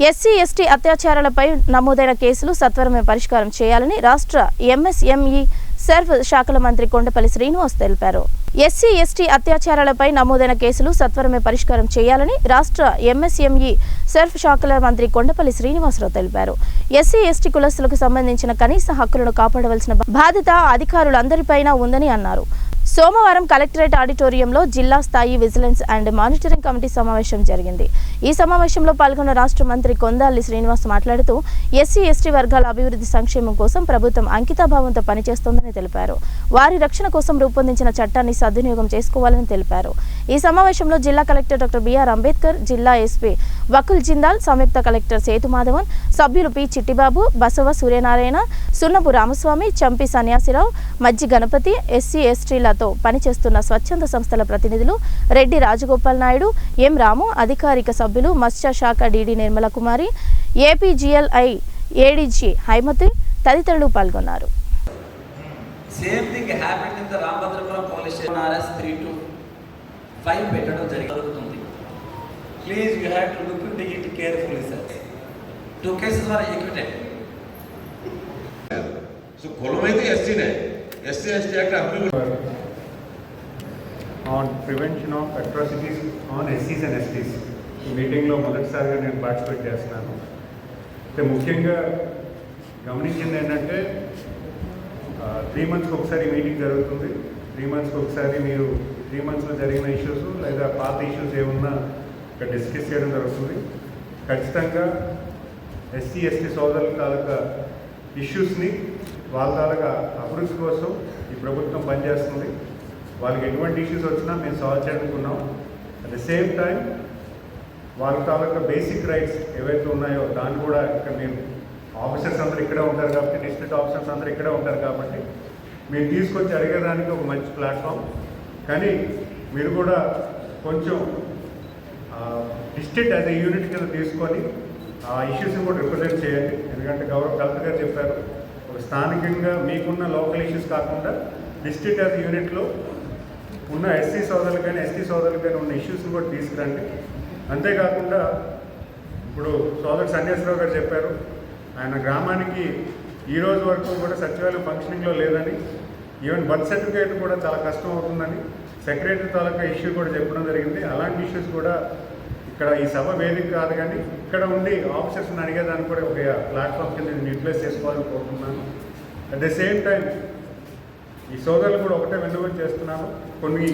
SC ST అత్యాచారాలపై నమోదైన కేసులు సత్వరమే పరిష్కారం చేయాలని రాష్ట్ర ఎంఎస్ఎంఈ సర్వ్ శాఖల మంత్రి కొండపల్లి శ్రీనివాస్ తెలిపారు. ఎస్సీ ఎస్టీ అత్యాచారాలపై నమోదైన కేసులు సత్వరమే పరిష్కారం చేయాలని రాష్ట్ర ఎంఎస్ఎంఈ సర్వ్ శాఖల మంత్రి కొండపల్లి శ్రీనివాసరావు తెలిపారు. ఎస్సీ ఎస్టీ కులస్తులకు సంబంధించిన కనీస హక్కులను కాపాడవలసిన బాధ్యత అధికారులందరిపైన ఉందని అన్నారు. సోమవారం కలెక్టరేట్ ఆడిటోరియంలో జిల్లా స్థాయి విజిలెన్స్ అండ్ మానిటరింగ్ కమిటీ సమావేశం జరిగింది. ఈ సమావేశంలో పాల్గొన్న రాష్ట్ర మంత్రి కొందాలి శ్రీనివాస్ మాట్లాడుతూ ఎస్సీ ఎస్టీ వర్గాల అభివృద్ధి సంక్షేమం కోసం ప్రభుత్వం అంకితభావంతో పనిచేస్తోందని తెలిపారు. వారి రక్షణ కోసం రూపొందించిన చట్టాన్ని సద్వినియోగం చేసుకోవాలని తెలిపారు. ఈ సమావేశంలో జిల్లా కలెక్టర్ డాక్టర్ బిఆర్ అంబేద్కర్, జిల్లా ఎస్పీ వకుల్ జిందాల్, సంయుక్త కలెక్టర్ సేతుమాధవన్, సభ్యులు పి చిట్టిబాబు, బసవ సూర్యనారాయణ, సున్నపు రామస్వామి, చంపి సన్యాసిరావు, మజ్జి గణపతి, ఎస్సీ ఎస్టీలతో పనిచేస్తున్న స్వచ్ఛంద సంస్థల ప్రతినిధులు, రెడ్డి రాజగోపాల్ నాయుడు, ఎం రాము, అధికారిక సభ్యులు, మత్స్య శాఖ DD Nirmala Kumari, APGLI ADG Haimati తదితరులు పాల్గొన్నారు. Same thing happened in the Ramabhadrapuram police station RS 325 పెట్టడం జరుగుతుంది. Please you have to look into it carefully sir. 2 cases were acquitted. So కులమైతే ఎస్సీనే, SC ST act applicable on prevention of atrocities on ఎస్సీస్ and STs. ఈ మీటింగ్లో మొదటిసారిగా నేను participate చేస్తున్నాను. అయితే ముఖ్యంగా గమనించింది ఏంటంటే 3 months ఒకసారి మీటింగ్ జరుగుతుంది. 3 months ఒకసారి మీరు 3 monthsలో జరిగిన ఇష్యూస్ లేదా పాత ఇష్యూస్ ఏమున్నా ఇక్కడ డిస్కస్ చేయడం జరుగుతుంది. ఖచ్చితంగా ఎస్సీ ఎస్టీ సోదరుల తాలూకా ఇష్యూస్ని వాళ్ళ తాలూకా అభివృద్ధి కోసం ఈ ప్రభుత్వం పనిచేస్తుంది. వాళ్ళకి ఎటువంటి ఇష్యూస్ వచ్చినా మేము సాల్వ్ చేయనుకున్నాం. అట్ ద సేమ్ టైం వాళ్ళ తాలూకా బేసిక్ రైట్స్ ఏవైతే ఉన్నాయో దాన్ని కూడా ఇక్కడ మీరు ఆఫీసర్స్ అందరూ ఇక్కడే ఉంటారు కాబట్టి, డిస్ట్రిక్ట్ ఆఫీసర్స్ అందరూ ఇక్కడే ఉంటారు కాబట్టి మీరు తీసుకొచ్చి అడిగేదానికి ఒక మంచి ప్లాట్ఫామ్. కానీ మీరు కూడా కొంచెం డిస్ట్రిక్ట్ యాజ్ ఎ యూనిట్ కింద తీసుకొని ఆ ఇష్యూస్ని కూడా రిప్రజెంట్ చేయండి. ఎందుకంటే గౌరవ కలెక్టర్ గారు చెప్పారు, ఒక స్థానికంగా మీకున్న లోకల్ ఇష్యూస్ కాకుండా డిస్ట్రిక్ట్ యాజ్ యూనిట్లో ఉన్న ఎస్సీ సోదరులు కానీ ఎస్టీ సోదరులు కానీ ఉన్న ఇష్యూస్ని కూడా తీసుకురండి. అంతేకాకుండా ఇప్పుడు సోదరు సన్యాసరావు గారు చెప్పారు, ఆయన గ్రామానికి ఈ రోజు వరకు కూడా సచివాలయం ఫంక్షనింగ్లో లేదని, ఈవెన్ బర్త్ సర్టిఫికేట్ కూడా చాలా కష్టం అవుతుందని సెక్రటరీ తాలూకా ఇష్యూ కూడా చెప్పడం జరిగింది. అలాంటి ఇష్యూస్ కూడా ఇక్కడ ఈ సభ వేదిక కాదు కానీ ఇక్కడ ఉండి ఆఫీసర్స్ని అడిగేదానికి కూడా ఒక ప్లాట్ఫామ్ కింద నేను యూటిలైజ్ చేసుకోవాలని కోరుతున్నాను. అట్ ద సేమ్ టైం ఈ సోదరులు కూడా ఒకటే విన్నపం చేస్తున్నాను. కొన్ని